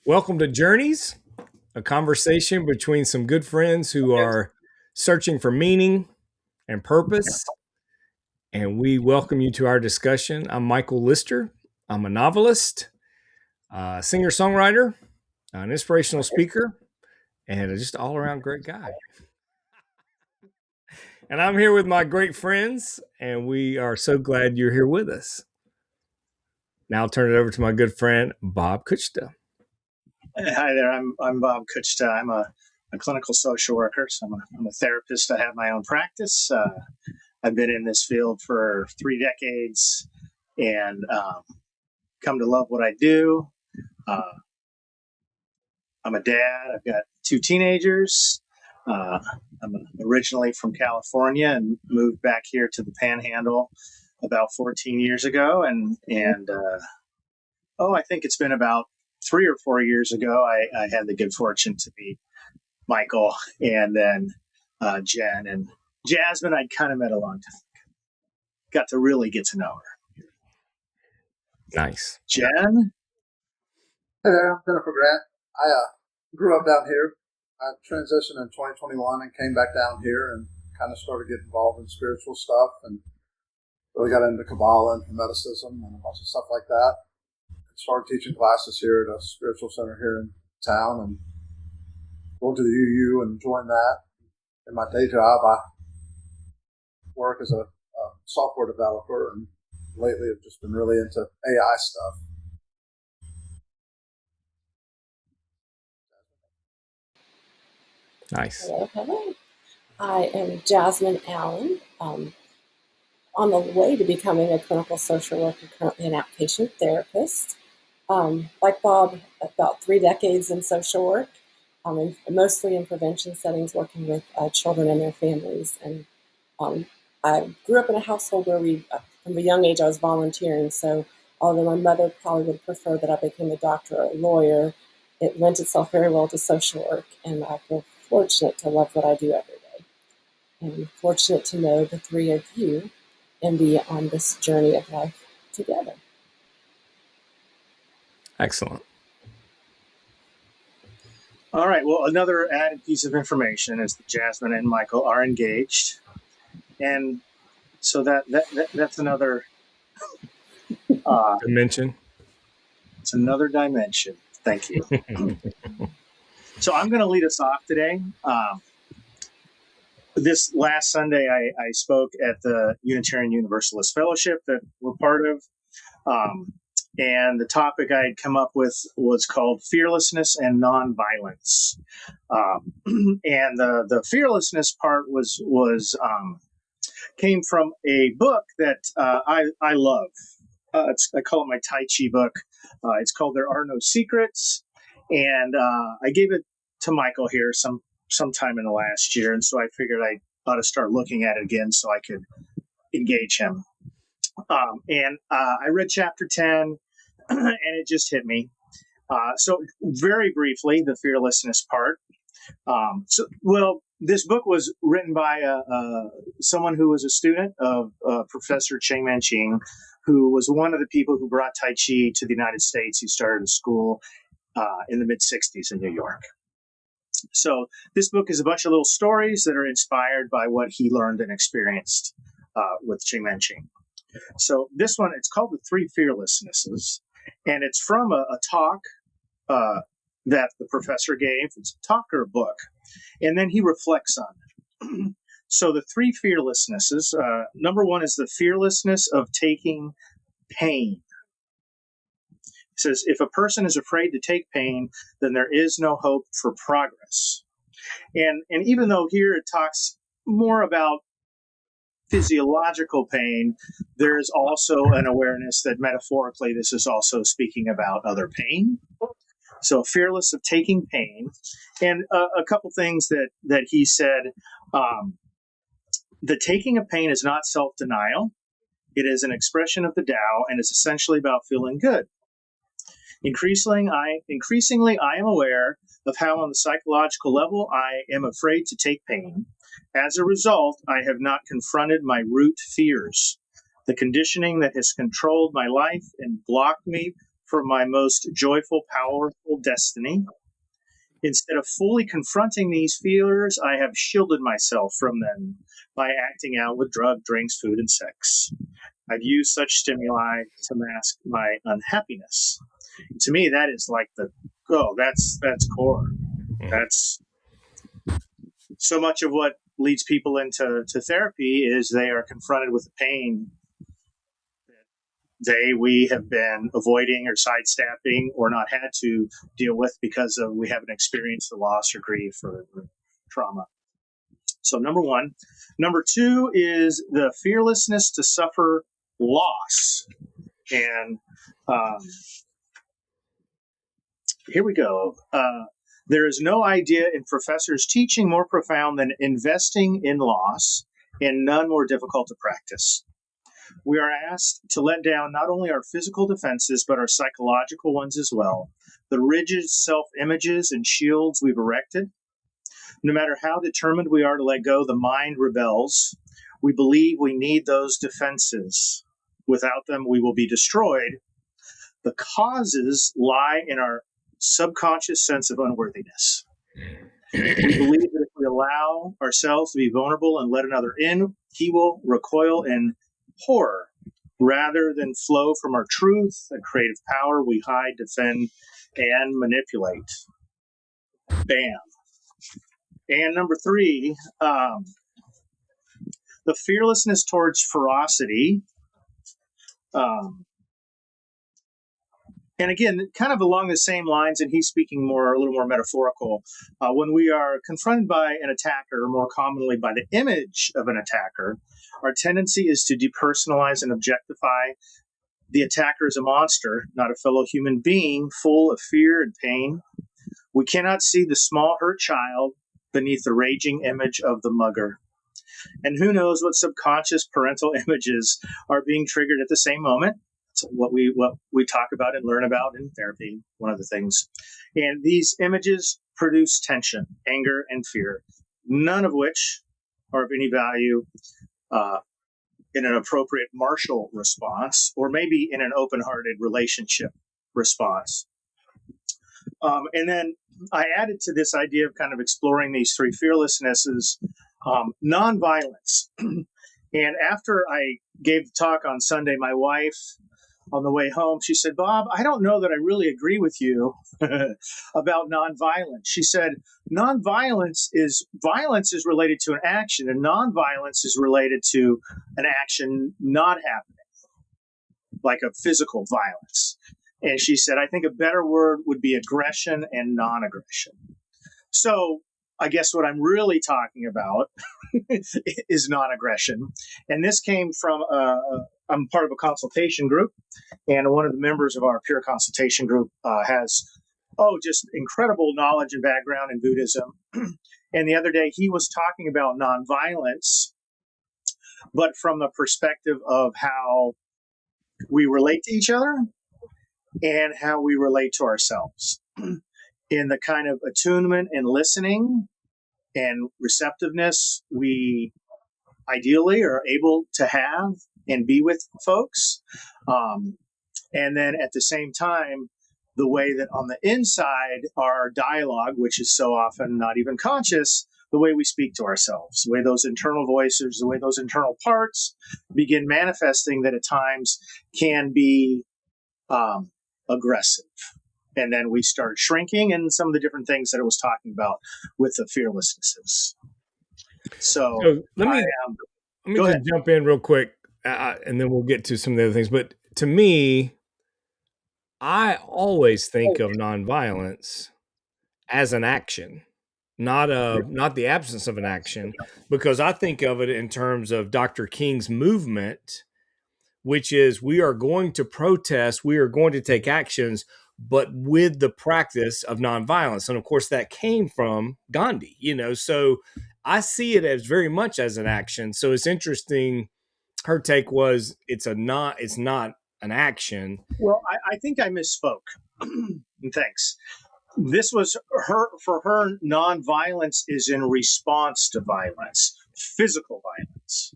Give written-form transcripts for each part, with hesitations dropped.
Welcome to Journeys, a conversation between some good friends who are searching for meaning and purpose. And we welcome you to our discussion. I'm Michael Lister. I'm a novelist, a singer songwriter, an inspirational speaker, and just all around great guy. And I'm here with my great friends, and we are so glad you're here with us. Now I'll turn it over to my good friend, Bob Kuchta. Hi there. I'm Bob Kuchta. I'm a clinical social worker. So I'm a therapist. I have my own practice. I've been in this field for 3 decades and come to love what I do. I'm a dad. I've got 2 teenagers. I'm originally from California and moved back here to the Panhandle about 14 years ago. I think it's been about 3 or 4 years ago, I had the good fortune to meet Michael and then Jen and Jasmine. I'd kind of met a long time. Got to really get to know her. Nice. Jen? Hey there, I'm Jennifer Grant. I grew up down here. I transitioned in 2021 and came back down here and kind of started getting involved in spiritual stuff and really got into Kabbalah and Hermeticism and a bunch of stuff like that. Started teaching classes here at a spiritual center here in town and going to the UU and enjoying that. In my day job, I work as a software developer and lately I've just been really into AI stuff. Nice. Hello. I am Jasmine Allen. On the way to becoming a clinical social worker, currently an outpatient therapist. Like Bob, about 3 decades in social work, and mostly in prevention settings, working with children and their families. And I grew up in a household where from a young age, I was volunteering. So although my mother probably would prefer that I became a doctor or a lawyer, it lent itself very well to social work. And I feel fortunate to love what I do every day. And I'm fortunate to know the 3 of you and be on this journey of life together. Excellent. All right. Well, another added piece of information is that Jasmine and Michael are engaged. And so that's another dimension. It's another dimension. Thank you. So I'm going to lead us off today. This last Sunday, I spoke at the Unitarian Universalist Fellowship that we're part of. And the topic I had come up with was called Fearlessness and Nonviolence. And the fearlessness part came from a book that I love. I call it my Tai Chi book. It's called There Are No Secrets. And I gave it to Michael here sometime in the last year. And so I figured I ought to start looking at it again so I could engage him. I read chapter 10 and it just hit me. So very briefly, the fearlessness part. This book was written by someone who was a student of Professor Cheng Manching, who was one of the people who brought Tai Chi to the United States. He started a school in the mid-'60s in New York. So this book is a bunch of little stories that are inspired by what he learned and experienced with Cheng Manching. So this one, it's called The 3 Fearlessnesses, and it's from a talk that the professor gave. It's a talk or a book, and then he reflects on it. So the 3 fearlessnesses, number 1 is the fearlessness of taking pain. It says, if a person is afraid to take pain, then there is no hope for progress. And even though here it talks more about physiological pain, there is also an awareness that metaphorically this is also speaking about other pain. So fearless of taking pain. And a couple things that he said, the taking of pain is not self-denial. It is an expression of the Tao and is essentially about feeling good. Increasingly, I am aware of how on the psychological level I am afraid to take pain. As a result, I have not confronted my root fears, the conditioning that has controlled my life and blocked me from my most joyful, powerful destiny. Instead of fully confronting these fears, I have shielded myself from them by acting out with drug, drinks, food, and sex. I've used such stimuli to mask my unhappiness. To me, that is like that's core. That's so much of what leads people into therapy is they are confronted with the pain we have been avoiding or sidestepping or not had to deal with because of we haven't experienced the loss or grief or trauma. So number one. Number two is the fearlessness to suffer loss. And here we go. There is no idea in professors' teaching more profound than investing in loss, and none more difficult to practice. We are asked to let down not only our physical defenses, but our psychological ones as well. The rigid self-images and shields we've erected. No matter how determined we are to let go, the mind rebels. We believe we need those defenses. Without them, we will be destroyed. The causes lie in our subconscious sense of unworthiness. We believe that if we allow ourselves to be vulnerable and let another in, he will recoil in horror rather than flow from our truth and creative power. We hide, defend, and manipulate. Bam. And number three, the fearlessness towards ferocity. And again, kind of along the same lines, and he's speaking a little more metaphorical. When we are confronted by an attacker, more commonly by the image of an attacker, our tendency is to depersonalize and objectify the attacker as a monster, not a fellow human being full of fear and pain. We cannot see the small hurt child beneath the raging image of the mugger. And who knows what subconscious parental images are being triggered at the same moment. What we talk about and learn about in therapy, one of the things. And these images produce tension, anger, and fear, none of which are of any value in an appropriate martial response, or maybe in an open-hearted relationship response. And then I added to this idea of kind of exploring these three fearlessnesses, nonviolence. And after I gave the talk on Sunday, my wife, on the way home, she said, "Bob, I don't know that I really agree with you about nonviolence." She said, violence is related to an action, and nonviolence is related to an action not happening, like a physical violence. And she said, "I think a better word would be aggression and non-aggression." So I guess what I'm really talking about is non-aggression. And this came from, I'm part of a consultation group, and one of the members of our peer consultation group has, just incredible knowledge and background in Buddhism. And the other day he was talking about nonviolence, but from the perspective of how we relate to each other and how we relate to ourselves. In the kind of attunement and listening and receptiveness we ideally are able to have and be with folks. And then at the same time, the way that on the inside, our dialogue, which is so often not even conscious, the way we speak to ourselves, the way those internal voices, the way those internal parts begin manifesting that at times can be aggressive. And then we start shrinking, and some of the different things that I was talking about with the fearlessnesses. So let me just jump in real quick, and then we'll get to some of the other things. But to me, I always think of nonviolence as an action, not the absence of an action, because I think of it in terms of Dr. King's movement, which is we are going to protest, we are going to take actions, but with the practice of nonviolence. And of course, that came from Gandhi, so I see it as very much as an action. So it's interesting. Her take was it's not an action. Well, I think I misspoke. Thanks. This was for her, nonviolence is in response to violence, physical violence.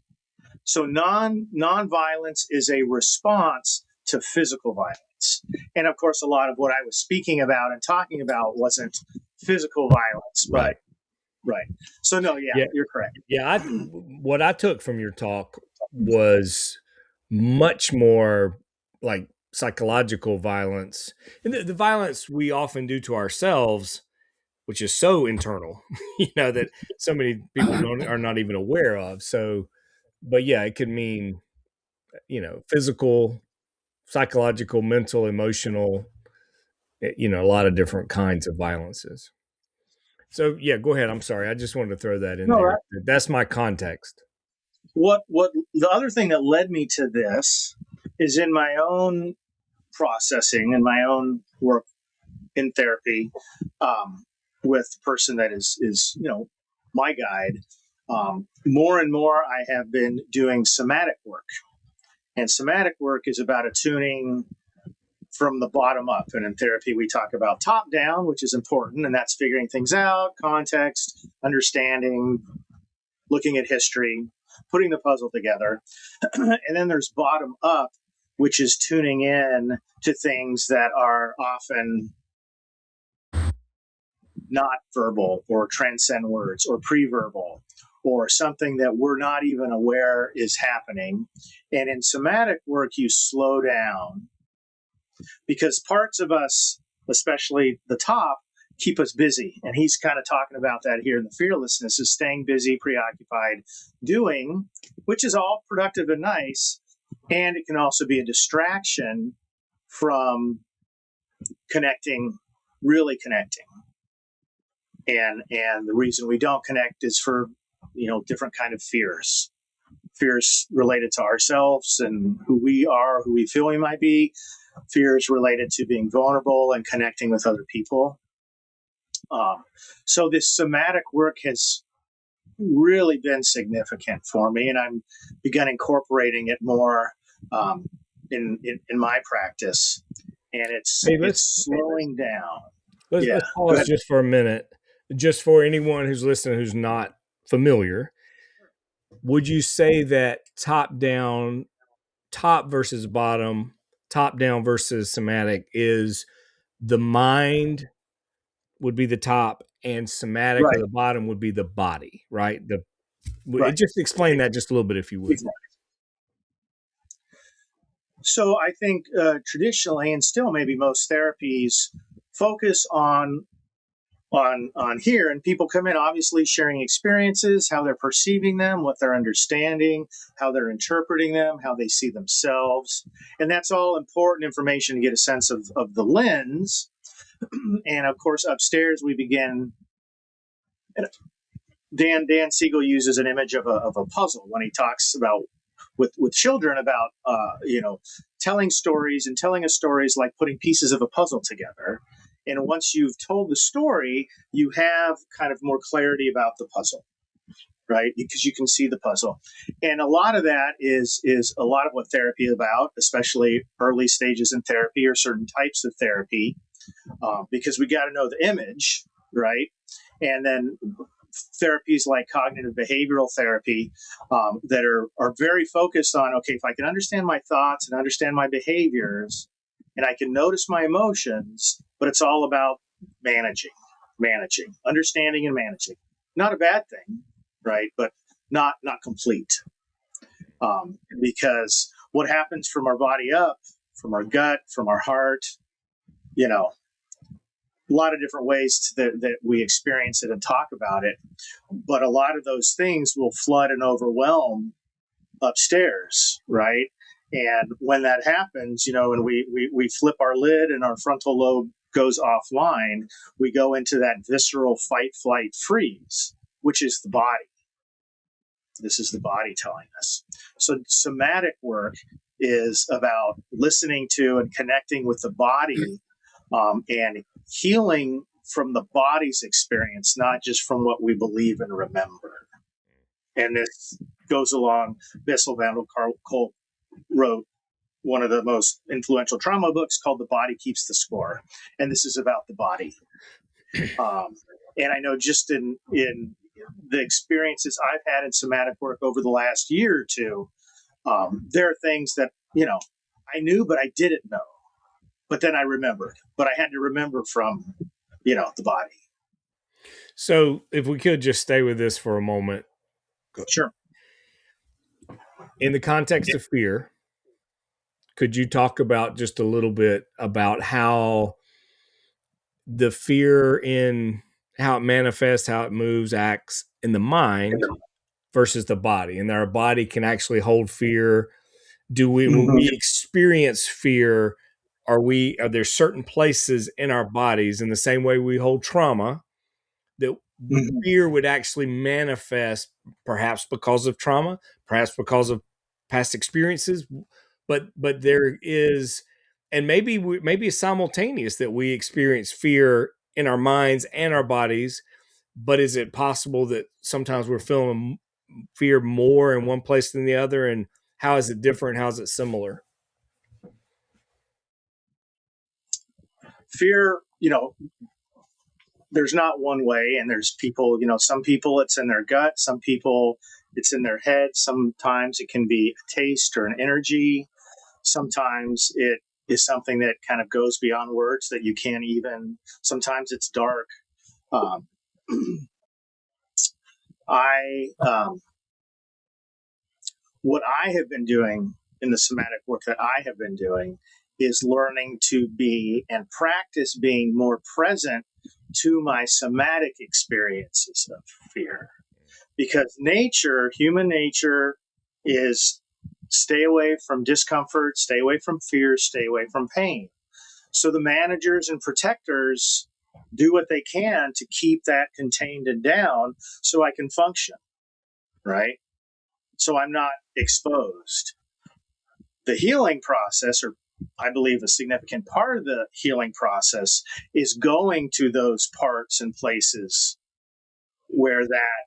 So nonviolence is a response to physical violence. violence. And of course, a lot of what I was speaking about and talking about wasn't physical violence, but right. So no, yeah, Yeah. you're correct. Yeah. What I took from your talk was much more like psychological violence, and the violence we often do to ourselves, which is so internal, that so many people are not even aware of. So, but yeah, it could mean, physical, psychological, mental, emotional, a lot of different kinds of violences. So yeah, go ahead. I'm sorry. I just wanted to throw that in No, there. That's my context. what the other thing that led me to this is in my own processing and my own work in therapy, with the person that is my guide. More and more, I have been doing somatic work, and somatic work is about attuning from the bottom up. And in therapy, we talk about top down, which is important, and that's figuring things out, context, understanding, looking at history, putting the puzzle together. And then there's bottom up, which is tuning in to things that are often not verbal or transcend words or pre-verbal or something that we're not even aware is happening. And in somatic work, you slow down because parts of us, especially the top, keep us busy. And he's kind of talking about that here in the fearlessness is staying busy, preoccupied, doing, which is all productive and nice. And it can also be a distraction from connecting, really connecting. And the reason we don't connect is for different kind of fears related to ourselves and who we are, who we feel we might be, fears related to being vulnerable and connecting with other people. So this somatic work has really been significant for me, and I'm begun incorporating it more in my practice, and it's slowing down. Let's pause just for a minute. Just for anyone who's listening who's not familiar, would you say that top versus bottom, top down versus somatic is the mind would be the top and somatic or the bottom would be the body, right? Just explain that just a little bit if you would. Exactly. So I think traditionally, and still maybe most therapies, focus on here, and people come in obviously sharing experiences, how they're perceiving them, what they're understanding, how they're interpreting them, how they see themselves, and that's all important information to get a sense of the lens. And of course, upstairs we begin. Dan Siegel uses an image of a puzzle when he talks about with children about telling stories, and telling a story is like putting pieces of a puzzle together. And once you've told the story, you have kind of more clarity about the puzzle, right? Because you can see the puzzle. And a lot of that is a lot of what therapy is about, especially early stages in therapy or certain types of therapy, because we got to know the image, right? And then therapies like cognitive behavioral therapy that are very focused on, okay, if I can understand my thoughts and understand my behaviors, and I can notice my emotions, but it's all about managing, understanding and managing. Not a bad thing, right? But not complete. Because what happens from our body up, from our gut, from our heart, a lot of different ways that we experience it and talk about it. But a lot of those things will flood and overwhelm upstairs, right? And when that happens, and we flip our lid and our frontal lobe goes offline, we go into that visceral fight, flight, freeze, which is the body. This is the body telling us. So somatic work is about listening to and connecting with the body, and healing from the body's experience, not just from what we believe and remember. And this goes along. Bessel van der Kolk wrote one of the most influential trauma books called The Body Keeps the Score. And this is about the body. And I know just in the experiences I've had in somatic work over the last year or two, there are things that, I knew, but I didn't know. but then I remembered. But I had to remember from, the body. So if we could just stay with this for a moment. Sure. In the context of fear, could you talk about just a little bit about how the fear in how it manifests, how it moves, acts in the mind versus the body, and our body can actually hold fear? When we experience fear, are there certain places in our bodies, in the same way we hold trauma, that fear would actually manifest, perhaps because of trauma, perhaps because of past experiences, but there is, and maybe it's simultaneous that we experience fear in our minds and our bodies. But is it possible that sometimes we're feeling fear more in one place than the other? And how is it different? How is it similar? Fear, there's not one way, and there's people, some people it's in their gut, some people it's in their head, sometimes it can be a taste or an energy, sometimes it is something that kind of goes beyond words that you can't even, sometimes it's dark. What I have been doing in the somatic work that I have been doing is learning to be and practice being more present to my somatic experiences of fear. Because human nature is stay away from discomfort, stay away from fear, stay away from pain. So the managers and protectors do what they can to keep that contained and down so I can function, right? So I'm not exposed. The healing process, or I believe a significant part of the healing process, is going to those parts and places where that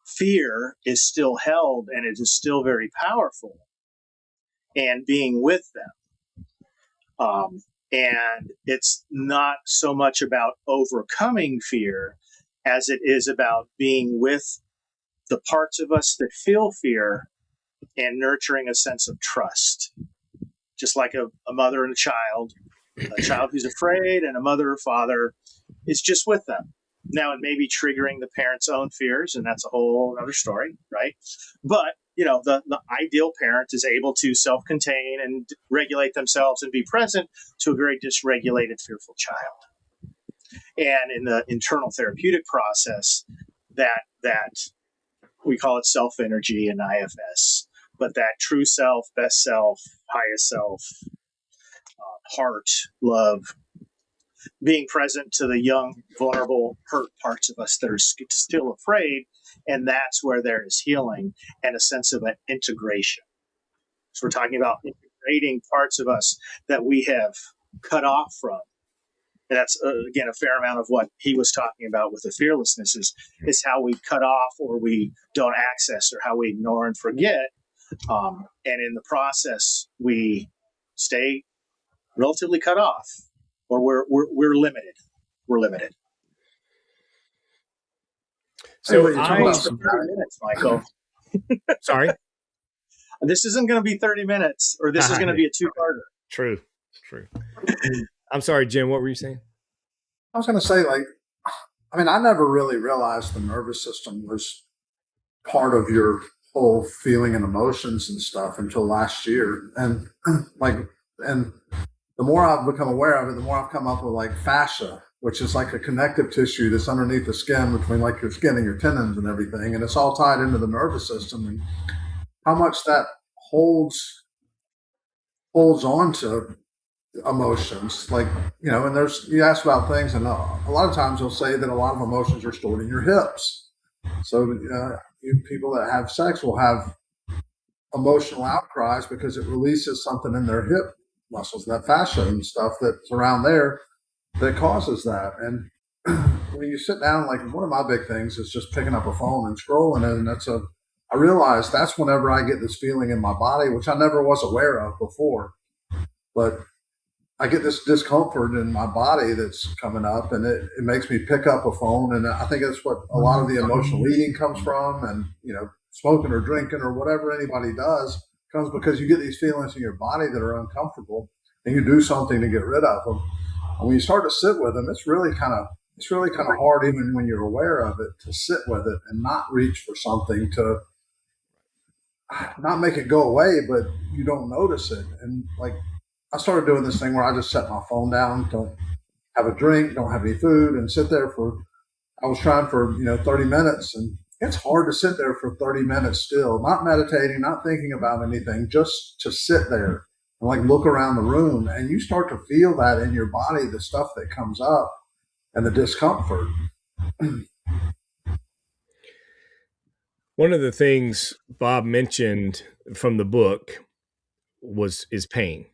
fear is still held and it is still very powerful, and being with them. And it's not so much about overcoming fear as it is about being with the parts of us that feel fear and nurturing a sense of trust. Just like a mother and a child who's afraid, and a mother or father is just with them. Now, it may be triggering the parent's own fears, and that's a whole other story, right? But, the ideal parent is able to self-contain and regulate themselves and be present to a very dysregulated, fearful child. And in the internal therapeutic process, that we call it self-energy and IFS, but that true self, best self, highest self, heart, love, being present to the young, vulnerable, hurt parts of us that are still afraid. And that's where there is healing and a sense of an integration. So we're talking about integrating parts of us that we have cut off from. And that's, again, a fair amount of what he was talking about with the fearlessness is how we cut off, or we don't access, or how we ignore and forget. And in the process, we stay relatively cut off, or we're limited. We're limited. So you're talking about 30 minutes, Michael. Sorry, this isn't going to be 30 minutes, or this is going to be a two-parter. True. I'm sorry, Jim. What were you saying? I was going to say, I never really realized the nervous system was part of your whole feeling and emotions and stuff until last year. And and the more I've become aware of it, the more I've come up with fascia, which is like a connective tissue that's underneath the skin between your skin and your tendons and everything. And it's all tied into the nervous system, and how much that holds on to emotions. And you ask about things, and a lot of times you'll say that a lot of emotions are stored in your hips. So people that have sex will have emotional outcries because it releases something in their hip muscles, that fascia and stuff that's around there that causes that. And when you sit down, one of my big things is just picking up a phone and scrolling it. And I realize that's whenever I get this feeling in my body, which I never was aware of before, but I get this discomfort in my body that's coming up, and it makes me pick up a phone. And I think that's what a lot of the emotional eating comes from. And, smoking or drinking or whatever anybody does comes because you get these feelings in your body that are uncomfortable. and you do something to get rid of them. And when you start to sit with them, it's really kind of hard, even when you're aware of it, to sit with it and not reach for something to not make it go away, but you don't notice it. And like I started doing this thing where I just set my phone down, don't have a drink, don't have any food, and sit there for. I was trying for 30 minutes, and it's hard to sit there for 30 minutes still, not meditating, not thinking about anything, just to sit there and like look around the room, and you start to feel that in your body, the stuff that comes up and the discomfort. One of the things Bob mentioned from the book is pain.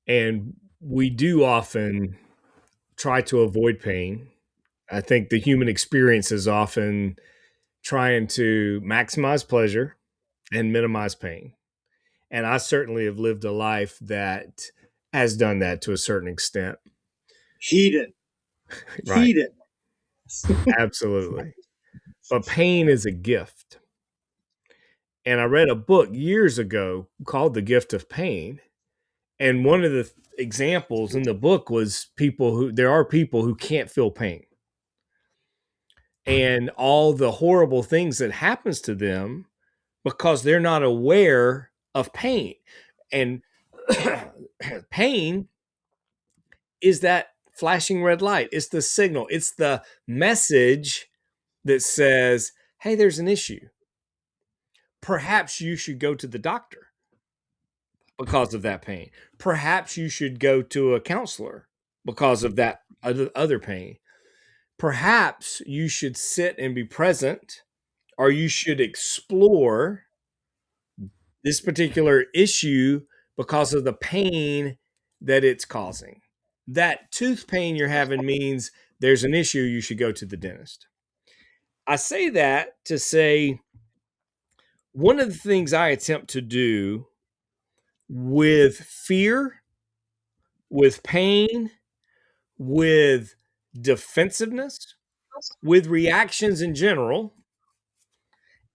And we do often try to avoid pain. I think the human experience is often trying to maximize pleasure and minimize pain. And I certainly have lived a life that has done that to a certain extent. Heated. Right. Heated. Absolutely. But pain is a gift. And I read a book years ago called The Gift of Pain. And one of the examples in the book was there are people who can't feel pain. And all the horrible things that happens to them because they're not aware of pain. And pain is that flashing red light. It's the signal. It's the message that says, hey, there's an issue. Perhaps you should go to the doctor because of that pain. Perhaps you should go to a counselor because of that other pain. Perhaps you should sit and be present, or you should explore this particular issue because of the pain that it's causing. That tooth pain you're having means there's an issue, you should go to the dentist. I say that to say one of the things I attempt to do with fear, with pain, with defensiveness, with reactions in general,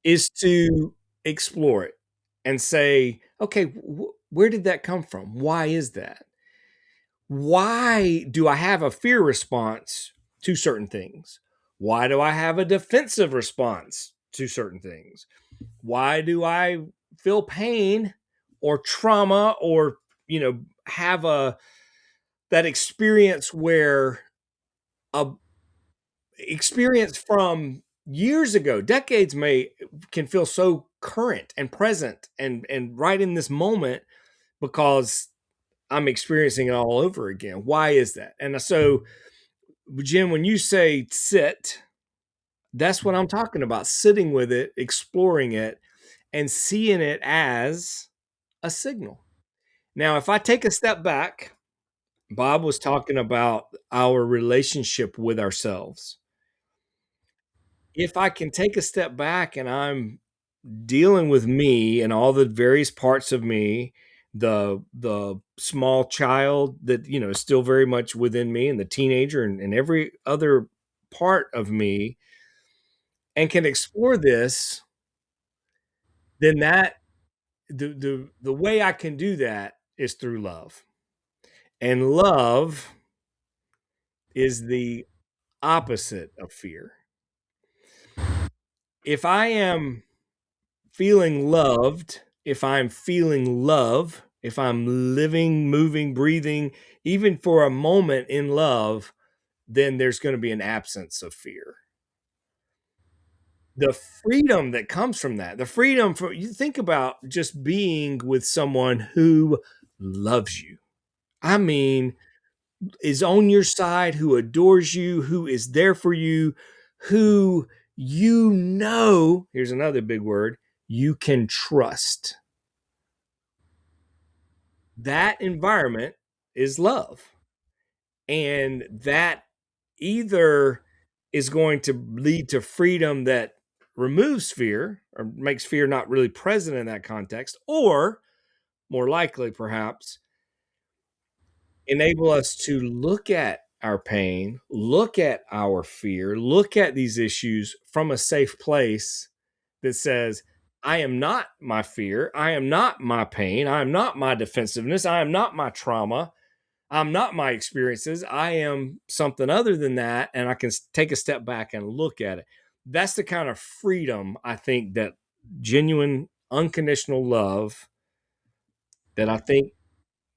is to explore it and say, okay, where did that come from? Why is that? Why do I have a fear response to certain things? Why do I have a defensive response to certain things? Why do I feel pain or trauma or, have that experience where a experience from years ago, decades can feel so current and present and right in this moment because I'm experiencing it all over again. Why is that? And so, Jim, when you say sit, that's what I'm talking about. Sitting with it, exploring it, and seeing it as a signal. Now, if I take a step back, Bob was talking about our relationship with ourselves. If I can take a step back and I'm dealing with me and all the various parts of me, the small child that is still very much within me, and the teenager and every other part of me, and can explore this, then that the way I can do that is through love. And love is the opposite of fear. If I am feeling loved, if I'm feeling love, if I'm living, moving, breathing, even for a moment in love, then there's going to be an absence of fear. The freedom that comes from that, the freedom for you think about just being with someone who loves you. I mean, is on your side, who adores you, who is there for you, who here's another big word, you can trust. That environment is love. And that either is going to lead to freedom that removes fear or makes fear not really present in that context, or more likely, perhaps, enable us to look at our pain, look at our fear, look at these issues from a safe place that says, I am not my fear. I am not my pain. I am not my defensiveness. I am not my trauma. I'm not my experiences. I am something other than that. And I can take a step back and look at it. That's the kind of freedom I think that genuine, unconditional love that I think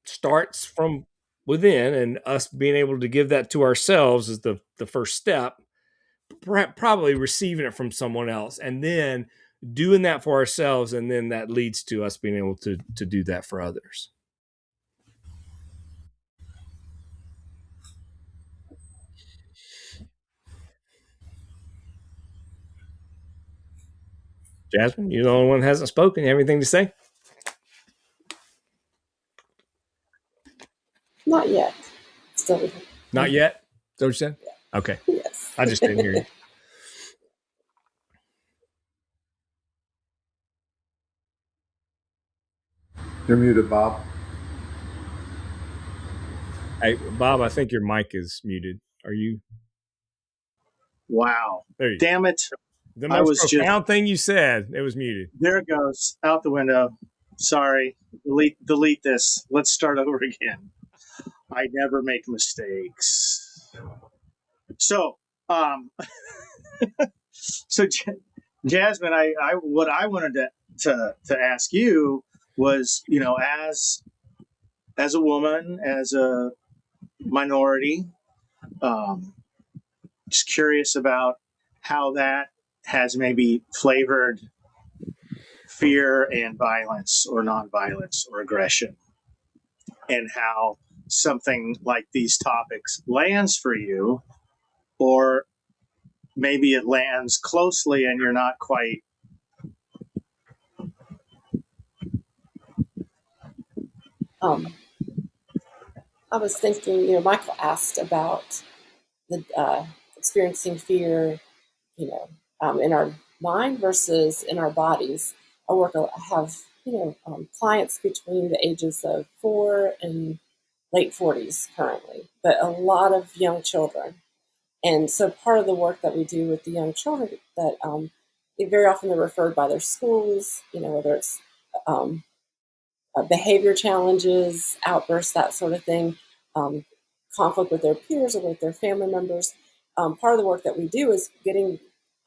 starts from within, and us being able to give that to ourselves is the first step. Probably receiving it from someone else and then doing that for ourselves, and then that leads to us being able to do that for others. Jasmine, you're the only one that hasn't spoken. You have anything to say? Not yet. Still, Not yet. Is that what you said? Okay. yes. I just didn't hear you. You're muted, Bob. Hey, Bob, I think your mic is muted. Are you? Wow. There you go. Damn it. The I most was just, profound thing you said, it was muted. there it goes, out the window. Sorry. Delete this. Let's start over again. I never make mistakes. So, so Jasmine, I what I wanted to ask you was, as a woman, as a minority, um, just curious about how that has maybe flavored fear and violence or nonviolence or aggression, and how something like these topics lands for you, or maybe it lands closely and you're not quite. Um, I was thinking, Michael asked about the experiencing fear, in our mind versus in our bodies. I have, clients between the ages of 4 and late 40s currently, but a lot of young children. And so part of the work that we do with the young children that very often they're referred by their schools, whether it's um, behavior challenges, outbursts, that sort of thing, um, conflict with their peers or with their family members. Part of the work that we do is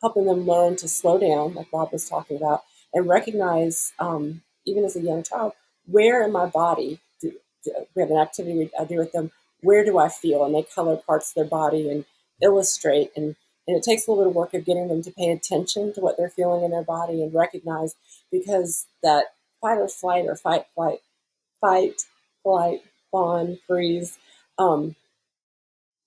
helping them learn to slow down, like Bob was talking about, and recognize, even as a young child, where in my body, we have an activity I do with them, where do I feel? And they color parts of their body and illustrate. And it takes a little bit of work of getting them to pay attention to what they're feeling in their body and recognize, because that fight or flight or fight, flight, fawn, freeze. Um,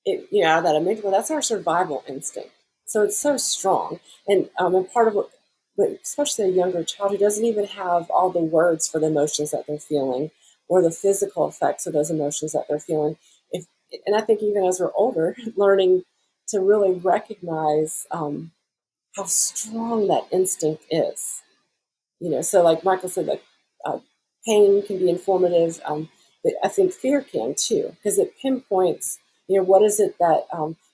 that amygdala, that's our survival instinct. So it's so strong. And part of what, but especially a younger child who doesn't even have all the words for the emotions that they're feeling or the physical effects of those emotions that they're feeling. And I think even as we're older, learning to really recognize how strong that instinct is. So like Michael said, like pain can be informative, but I think fear can too, because it pinpoints, what is it that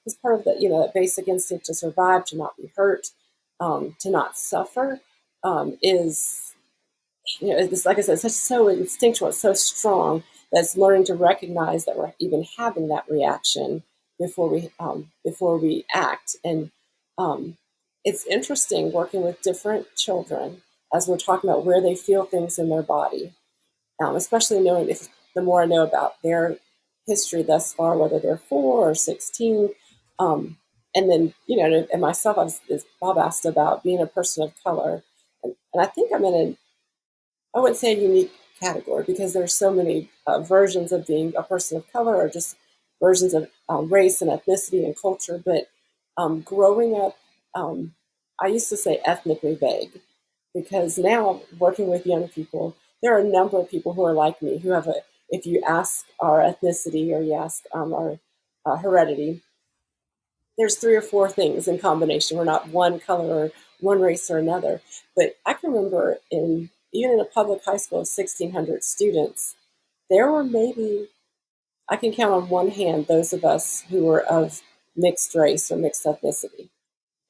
is part of that basic instinct to survive, to not be hurt, to not suffer, is, it's like I said, it's so instinctual, it's so strong that it's learning to recognize that we're even having that reaction before we act. And um, it's interesting working with different children as we're talking about where they feel things in their body, especially knowing if the more I know about their history thus far, whether they're 4 or 16. And then, and myself, as Bob asked about being a person of color. And I think I'm in I wouldn't say a unique category, because there's so many versions of being a person of color, or just versions of race and ethnicity and culture. But growing up, I used to say ethnically vague, because now working with young people, there are a number of people who are like me, who have if you ask our ethnicity or you ask our heredity, there's 3 or 4 things in combination. We're not one color or one race or another. But I can remember even in a public high school of 1,600 students, there were maybe, I can count on one hand those of us who were of mixed race or mixed ethnicity.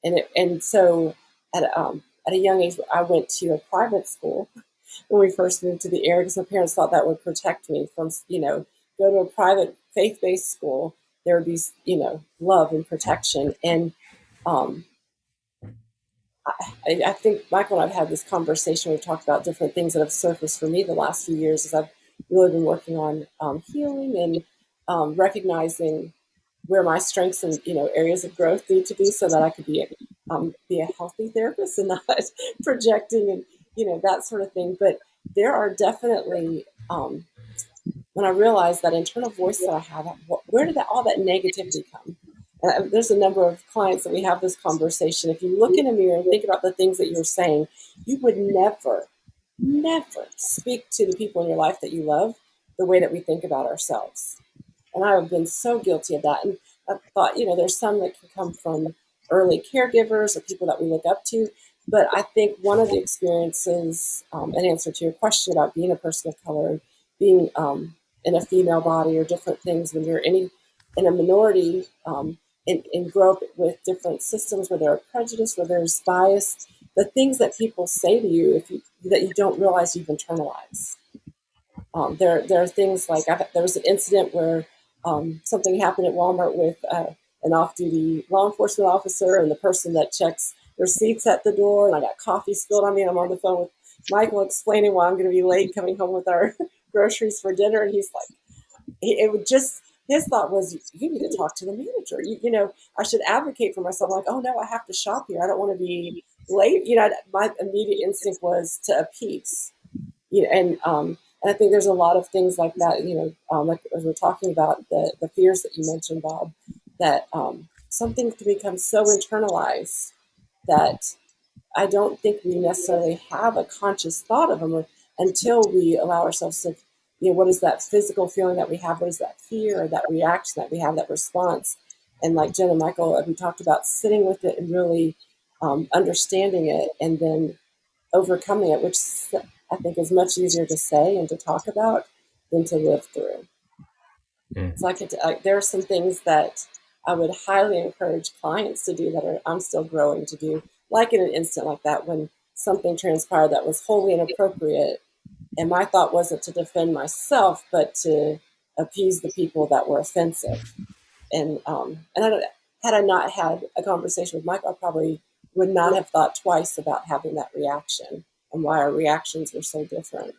And so at a young age, I went to a private school when we first moved to the area because my parents thought that would protect me from, go to a private faith-based school. There would be, love and protection. And um, I think Michael and I've had this conversation. We've talked about different things that have surfaced for me the last few years as I've really been working on healing and recognizing where my strengths and areas of growth need to be so that I could be a healthy therapist and not projecting and that sort of thing. But there are definitely when I realized that internal voice that I have, where did all that negativity come? And there's a number of clients that we have this conversation. If you look in a mirror and think about the things that you're saying, you would never, never speak to the people in your life that you love the way that we think about ourselves. And I have been so guilty of that. And I thought, there's some that can come from early caregivers or people that we look up to. But I think one of the experiences, an answer to your question about being a person of color and being in a female body or different things when you're in a minority and grow up with different systems where there are prejudice, where there's bias, the things that people say to you that you don't realize you've internalized. There are things like there was an incident where something happened at Walmart with an off-duty law enforcement officer and the person that checks receipts at the door, and I got coffee spilled on me, and I'm on the phone with Michael explaining why I'm going to be late coming home with our groceries for dinner, and he's like, his thought was, you need to talk to the manager. I should advocate for myself. I'm like, oh no, I have to shop here. I don't want to be late. My immediate instinct was to appease. And I think there's a lot of things like that. Like as we're talking about the fears that you mentioned, Bob, that something can become so internalized that I don't think we necessarily have a conscious thought of them until we allow ourselves to, what is that physical feeling that we have? What is that fear or that reaction that we have, that response? And like Jen and Michael, we talked about sitting with it and really understanding it and then overcoming it, which I think is much easier to say and to talk about than to live through. Mm. So there are some things that I would highly encourage clients to do that I'm still growing to do, like in an instant like that when something transpired that was wholly inappropriate. And my thought wasn't to defend myself, but to appease the people that were offensive. And had I not had a conversation with Michael, I probably would not have thought twice about having that reaction and why our reactions were so different.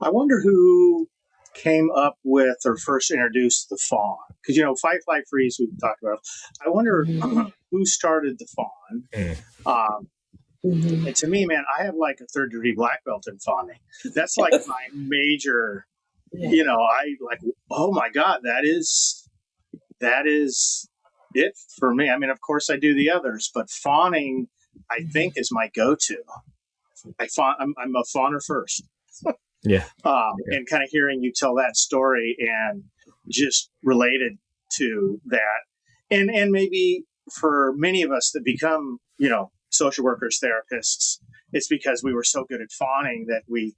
I wonder who came up with or first introduced the fawn. Because, fight, flight, freeze, we've talked about. I wonder who started the fawn. And to me, man, I have like a third-degree black belt in fawning. That's like my major, I like, oh my God, that is it for me. I mean, of course I do the others, but fawning, I think, is my go-to. I'm a fawner first. Yeah. And kind of hearing you tell that story and just related to that. And maybe for many of us that become, social workers, therapists, it's because we were so good at fawning that we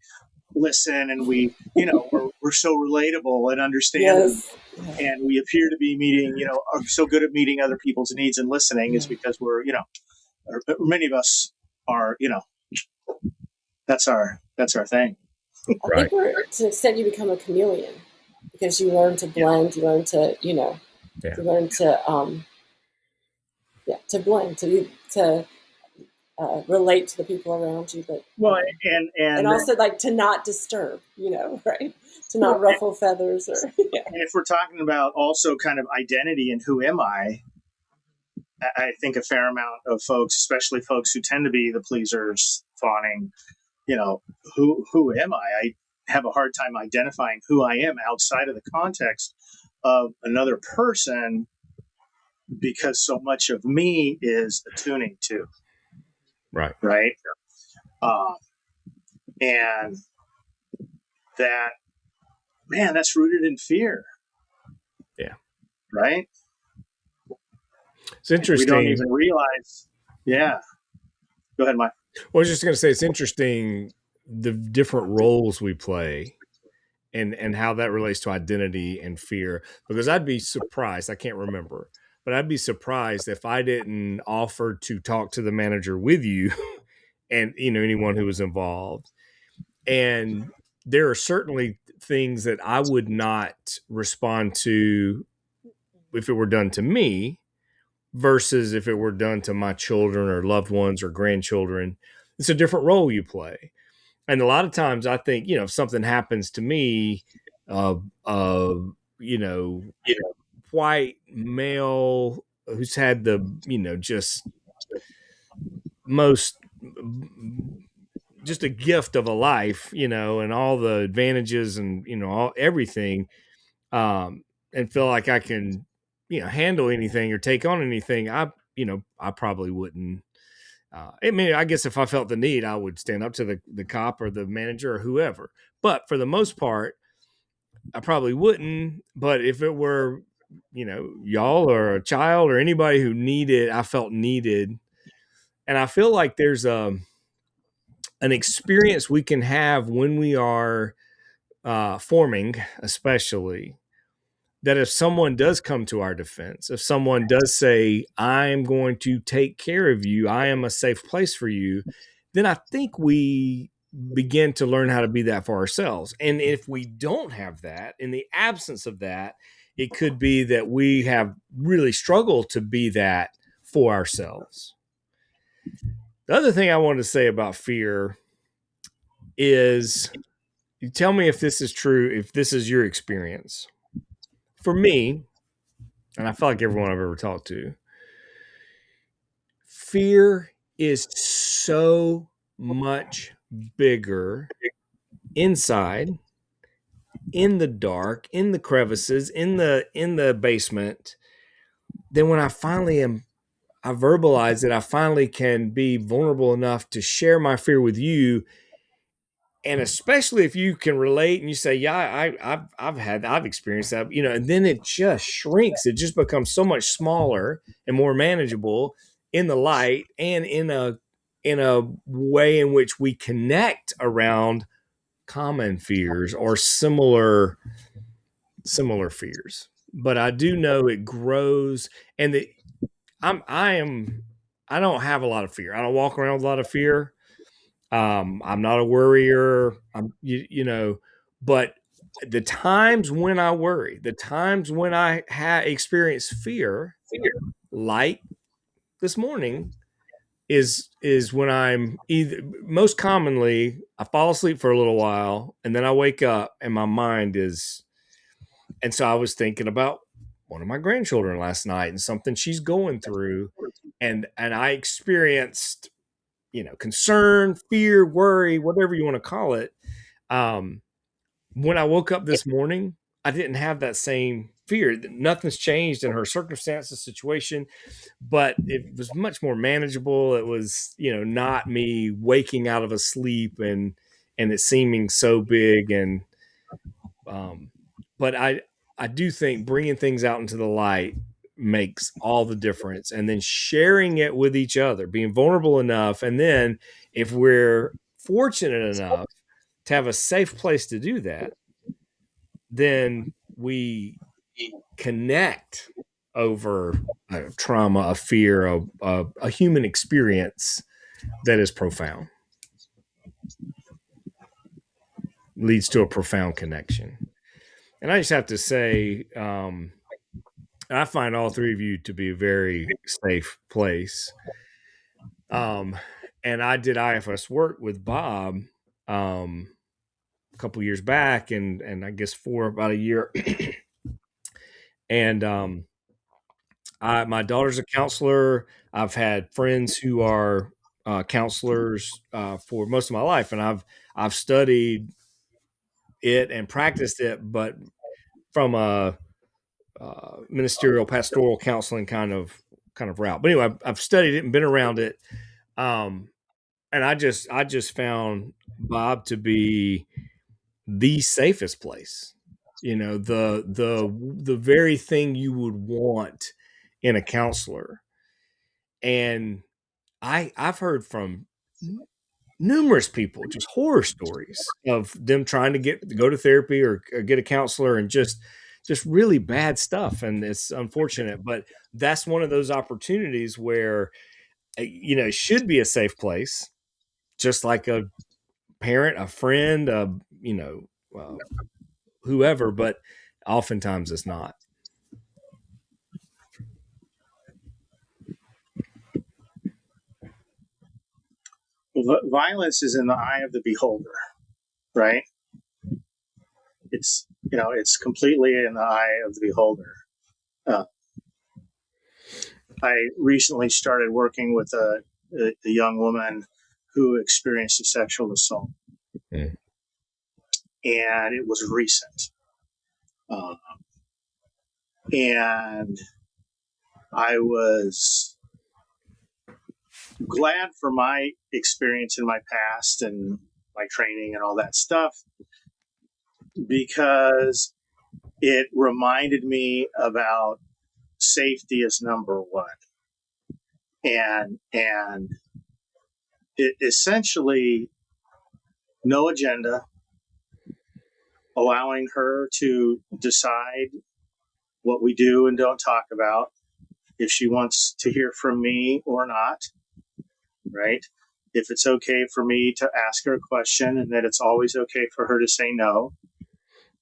listen and we, we're so relatable and understanding. Yes. And we appear to be meeting, are so good at meeting other people's needs and listening is because we're, or many of us are, that's our thing. I think to an extent you become a chameleon because you learn to blend, you learn to, you learn to, blend, to relate to the people around you, but and also like to not disturb, right? To not ruffle feathers or. Yeah. And if we're talking about also kind of identity and who am I think a fair amount of folks, especially folks who tend to be the pleasers, fawning, who am I? I have a hard time identifying who I am outside of the context of another person because so much of me is attuning to. Right. Right. And that, man, that's rooted in fear. Yeah. Right. It's interesting. We don't even realize. Yeah. Go ahead, Mike. Well, I was just going to say, it's interesting the different roles we play and how that relates to identity and fear, because I'd be surprised. I can't remember, but I'd be surprised if I didn't offer to talk to the manager with you and anyone who was involved. And there are certainly things that I would not respond to if it were done to me versus if it were done to my children or loved ones or grandchildren. It's a different role you play. And a lot of times I think, if something happens to me, uh, uh, you know, white male who's had the, just most, just a gift of a life, and all the advantages and, everything, um, and feel like I can, handle anything or take on anything, I probably wouldn't. I mean, I guess if I felt the need, I would stand up to the cop or the manager or whoever. But for the most part, I probably wouldn't. But if it were, y'all or a child or anybody who I felt needed. And I feel like there's an experience we can have when we are forming, especially, that if someone does come to our defense, if someone does say, I'm going to take care of you, I am a safe place for you, then I think we begin to learn how to be that for ourselves. And if we don't have that, in the absence of that, it could be that we have really struggled to be that for ourselves. The other thing I wanted to say about fear is, you tell me if this is true, if this is your experience. For me, and I feel like everyone I've ever talked to, fear is so much bigger inside, in the dark, in the crevices, in the basement, than when I verbalize it. I finally can be vulnerable enough to share my fear with you. And especially if you can relate and you say, yeah, I've experienced that, and then it just shrinks. It just becomes so much smaller and more manageable in the light, and in a way in which we connect around common fears or similar fears. But I do know it grows, and I don't have a lot of fear. I don't walk around with a lot of fear. I'm not a worrier. But the times when I worry, the times when I experience fear, like this morning, is when I'm either, most commonly, I fall asleep for a little while and then I wake up and my mind is, and so I was thinking about one of my grandchildren last night and something she's going through, and I experienced, concern, fear, worry, whatever you want to call it. Um, when I woke up this morning, I didn't have that same fear. Nothing's changed in her circumstances, situation, but it was much more manageable. It was, not me waking out of a sleep and it seeming so big. And um, but I do think bringing things out into the light makes all the difference, and then sharing it with each other, being vulnerable enough, and then if we're fortunate enough to have a safe place to do that, then we connect over a trauma, a fear, a human experience that is profound, leads to a profound connection. And I just have to say, I find all three of you to be a very safe place. And I did IFS work with Bob a couple years back, and I guess for about a year. And my daughter's a counselor. I've had friends who are counselors for most of my life, and I've studied it and practiced it, but from a ministerial, pastoral counseling kind of route. But anyway, I've studied it and been around it, and I just found Bob to be the safest place. The very thing you would want in a counselor. And I've heard from numerous people just horror stories of them trying to go to therapy or get a counselor, and just really bad stuff, and it's unfortunate, but that's one of those opportunities where it should be a safe place, just like a parent, a friend, whoever, but oftentimes it's not. Violence is in the eye of the beholder, right? It's completely in the eye of the beholder. Uh, I recently started working with a young woman who experienced a sexual assault, Mm. and it was recent. Uh, and I was glad for my experience in my past and my training and all that stuff, because it reminded me about safety as number one, and it essentially no agenda, allowing her to decide what we do and don't talk about, if she wants to hear from me or not, right? If it's okay for me to ask her a question, and that it's always okay for her to say no,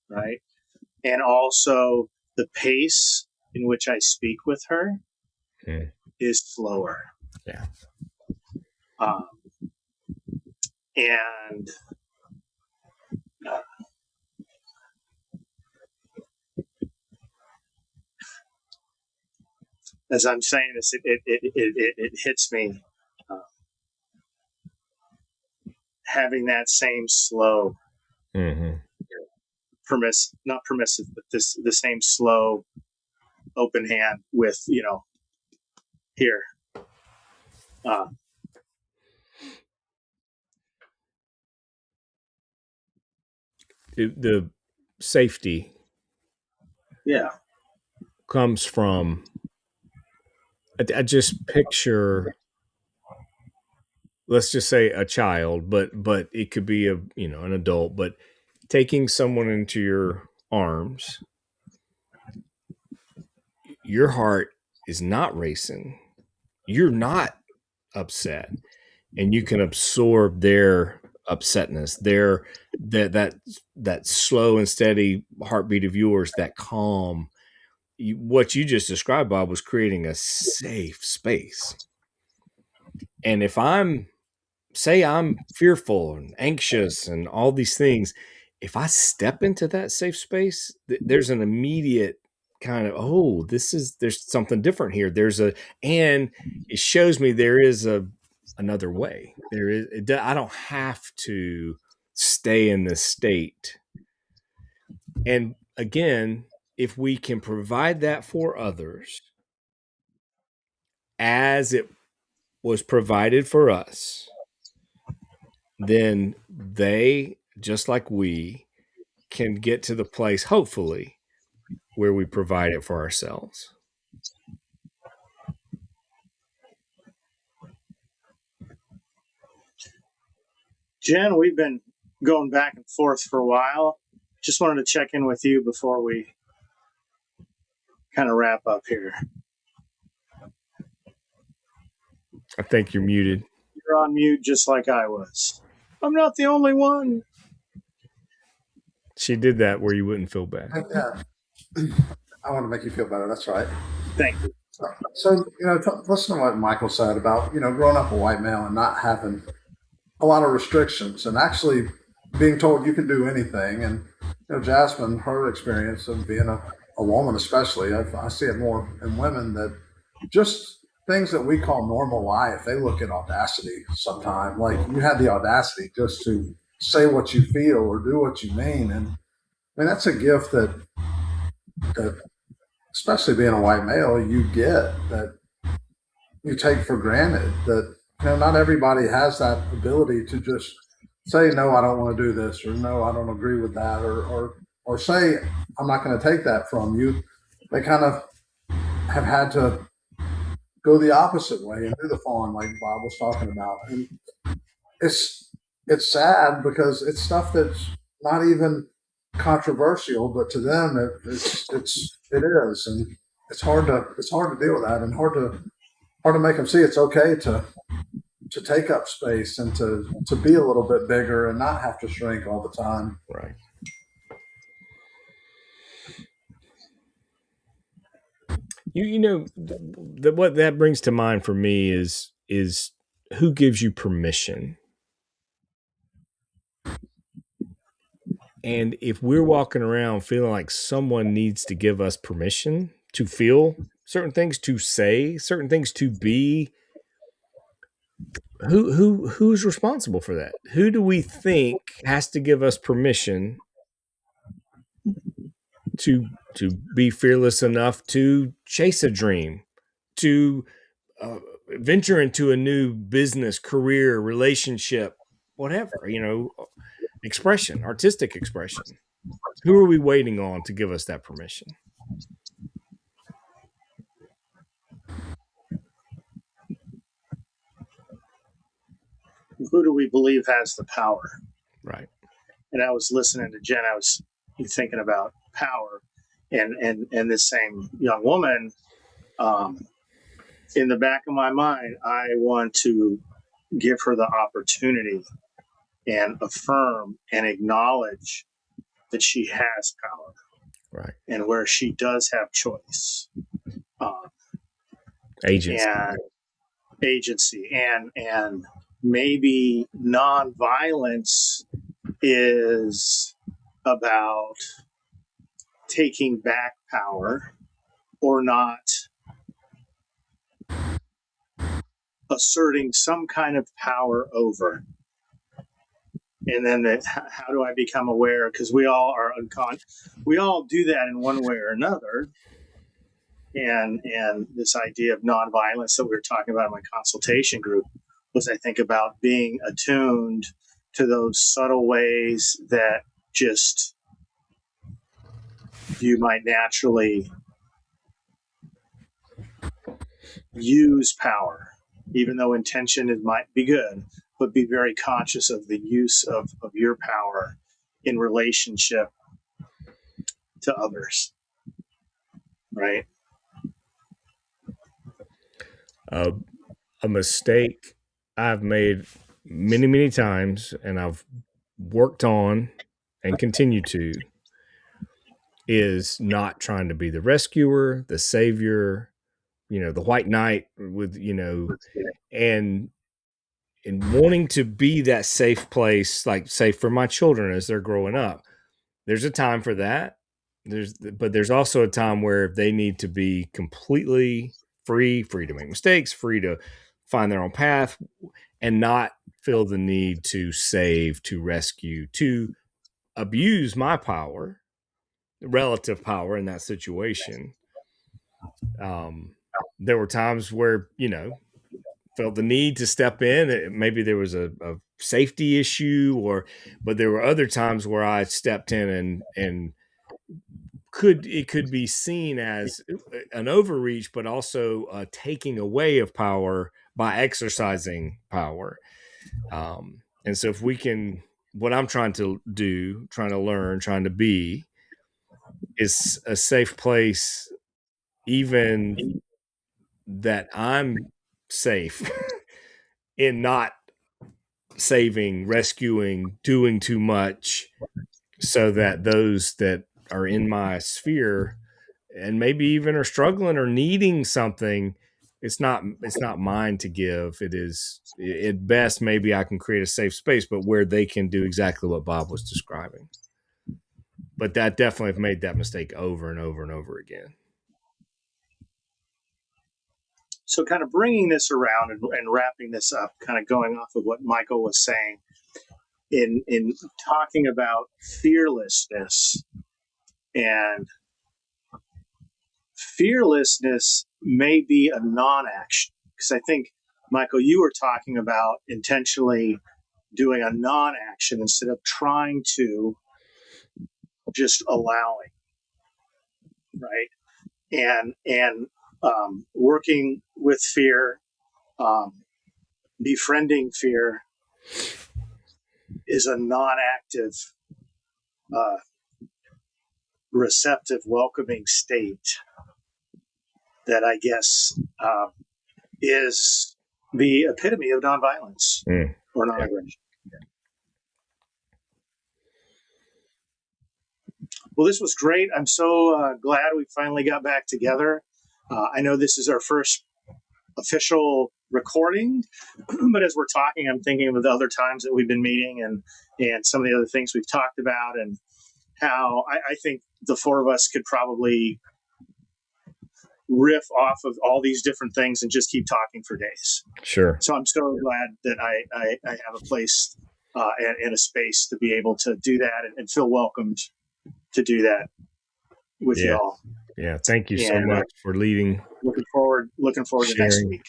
right? And also the pace in which I speak with her is slower. Yeah. Um, and as I'm saying this, it hits me, uh, having that same slow, Mm-hmm. not permissive, but the same slow, open hand with, here. Uh, The safety yeah. comes from, I just picture, let's just say a child, but it could be an adult, but taking someone into your arms, your heart is not racing, you're not upset, and you can absorb their upsetness, their that slow and steady heartbeat of yours, that calm. What you just described, Bob, was creating a safe space. And if I'm fearful and anxious and all these things, if I step into that safe space, there's an immediate kind of, oh, there's something different here. And it shows me there is another way. I don't have to stay in this state. And again, if we can provide that for others as it was provided for us, then they, just like we, can get to the place, hopefully, where we provide it for ourselves. Jen, we've been going back and forth for a while. Just wanted to check in with you before we kind of wrap up here. I think you're muted. You're on mute just like I was. I'm not the only one. She did that where you wouldn't feel bad. Yeah. I want to make you feel better. That's right. Thank you. So, listen to what Michael said about, growing up a white male and not having a lot of restrictions and actually being told you can do anything. And, Jasmine, her experience of being a woman, especially, I see it more in women, that just things that we call normal life, they look at audacity sometimes. Like, you had the audacity just to say what you feel or do what you mean. And I mean, that's a gift that especially being a white male, you get, that you take for granted, that not everybody has that ability to just say, no, I don't want to do this, or no, I don't agree with that, or say, I'm not going to take that from you. They kind of have had to go the opposite way and do the fawn, like Bob was talking about. And it's sad because it's stuff that's not even controversial, but to them it is, and it's hard to deal with that, and hard to make them see it's okay to to take up space and to be a little bit bigger and not have to shrink all the time. Right. You know what that brings to mind for me is who gives you permission. And if we're walking around feeling like someone needs to give us permission to feel certain things, to say certain things, to be, who's responsible for that? Who do we think has to give us permission to be fearless enough to chase a dream, to uh, venture into a new business, career, relationship, whatever, expression, artistic expression? Who are we waiting on to give us that permission? Who do we believe has the power? Right. And I was listening to Jen. I was thinking about power, and this same young woman. In the back of my mind, I want to give her the opportunity and affirm and acknowledge that she has power, Right. and where she does have choice, Agency. and agency, and maybe nonviolence is about taking back power or not asserting some kind of power over. And then how do I become aware? Because we all are we all do that in one way or another. And this idea of nonviolence that we were talking about in my consultation group was, I think, about being attuned to those subtle ways that just you might naturally use power, even though intention might be good, but be very conscious of the use of your power in relationship to others, right? A mistake I've made many, many times, and I've worked on and continue to, is not trying to be the rescuer, the savior, the white knight with, and wanting to be that safe place, like safe for my children as they're growing up. There's a time for that. But there's also a time where they need to be completely free to make mistakes, free to find their own path, and not feel the need to save, to rescue, to abuse my power, relative power in that situation. There were times where, felt the need to step in. Maybe there was a safety issue, but there were other times where I stepped in and could be seen as an overreach, but also taking away of power by exercising power. And so if we can, what I'm trying to do, trying to learn, trying to be, is a safe place, even that I'm safe in not saving, rescuing, doing too much, so that those that are in my sphere and maybe even are struggling or needing something, it's not mine to give. It is at best, maybe I can create a safe space, but where they can do exactly what Bob was describing. But that definitely have made that mistake over and over and over again. So kind of bringing this around and wrapping this up, kind of going off of what Michael was saying in talking about fearlessness. And fearlessness may be a non-action, because I think, Michael, you were talking about intentionally doing a non-action instead of trying to, just allowing, right? And working with fear, befriending fear is a non-active, receptive, welcoming state that I guess is the epitome of nonviolence or non-aggression. Well, this was great. I'm so glad we finally got back together. I know this is our first official recording, but as we're talking, I'm thinking of the other times that we've been meeting and some of the other things we've talked about, and how I think the four of us could probably riff off of all these different things and just keep talking for days. Sure. So I'm so glad that I have a place and a space to be able to do that and feel welcomed to do that with you all. Yeah. Thank you so much for leading. Looking forward to next week.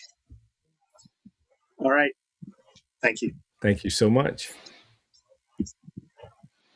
All right. Thank you. Thank you so much.